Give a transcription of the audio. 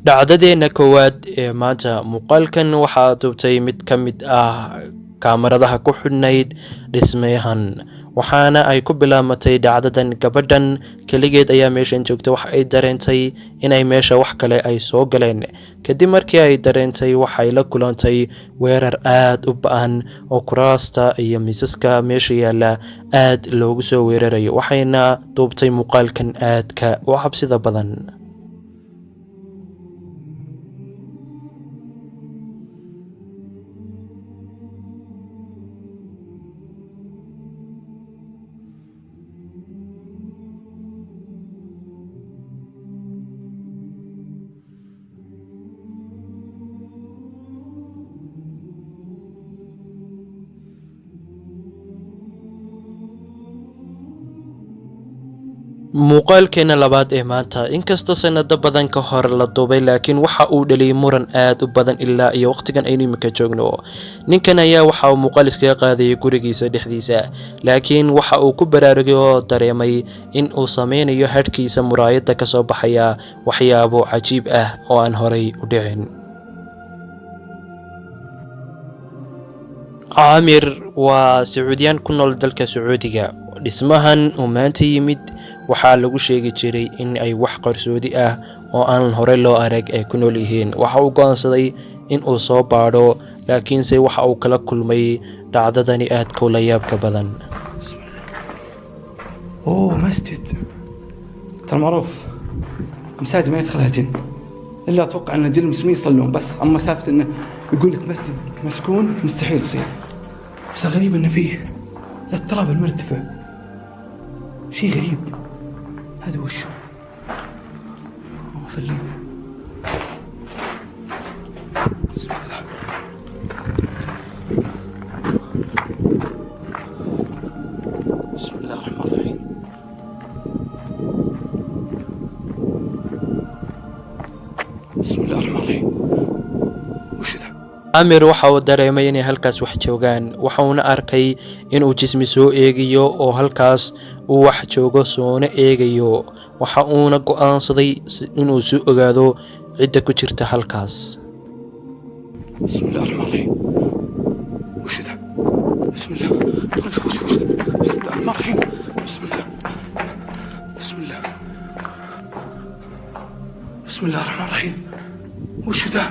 dhacdadeena koowaad ee maanta muuqaalkan waxaa duubtay mid ka mid ah kaamaradaha ku xidhnayd dhismayahan, waxaana ay ku bilaamatay dhacdadan. gabadhan keligeed ayaa meeshan joogta. waxa ay dareentay inay meesha wax kale ay soo galeen. kadib markii ay dareentay waxay la kulantay weerar aad u ba-an oo kuraasta iyo miisaska meesha yaalla aad loogu soo weerarayo, waxayna duubtay muuqaalkan aadka u cabsida badan. muuqaalkeena labaad ee maanta, inkastoo sanado badan ka hor la duubay, laakiin waxa uu dhaliyay muran aad u badan ilaa iyo waqtigan aynu imika joogno. ninkan ayaa waxa uu muuqaal iskaga qaadayay gurigiisa dhexdiisa, laakiin waxa uu ku baraarugay oo dareemay in uu sameynayo hadhkiisa muraayada kasoo baxaya waxyaabo cajiib ah oo aan horay u dhicin. caamir waa sacuudiyaan ku nool dalka Sacuudiga. dhismahan uu maanta yimid waxaa lagu sheegi jiray in ay wax qarsoodi ah oo aan hore loo arag ay ku nool yihiin. waxa uu go'aansaday in uu soo baadho, laakiinse waxa uu kala kulmay dhacdadani aadka la yaabka badan. اوه مسجد، ترى معروف مساجد ما يدخلها جن، الا اتوقع ان الجن المسلمين يصلون بس، اما سالفه انه يقول لك مسجد مسكون مستحيل يصير. بس الغريب انه فيه ذا التراب المرتفع، شيء غريب. هذا وش فلين. بسم الله. بسم الله الرحمن الرحيم. بسم الله الرحمن الرحيم. وش ذا؟ caamir waxa uu dareemay inay halkaas wax joogaan. waxauna arkay inuu jismi soo eegayo oo halkaas uu wax joogo soona eegayo. waxa uuna go'aansaday inuu soo ogaado cidda ku jirta halkaas. بسم الله الرحمن الرحيم. وش ذا؟ بسم الله. وش ذا؟ بسم الله الرحمن الرحيم. بسم الله. بسم الله. بسم الله الرحمن الرحيم. وش ذا؟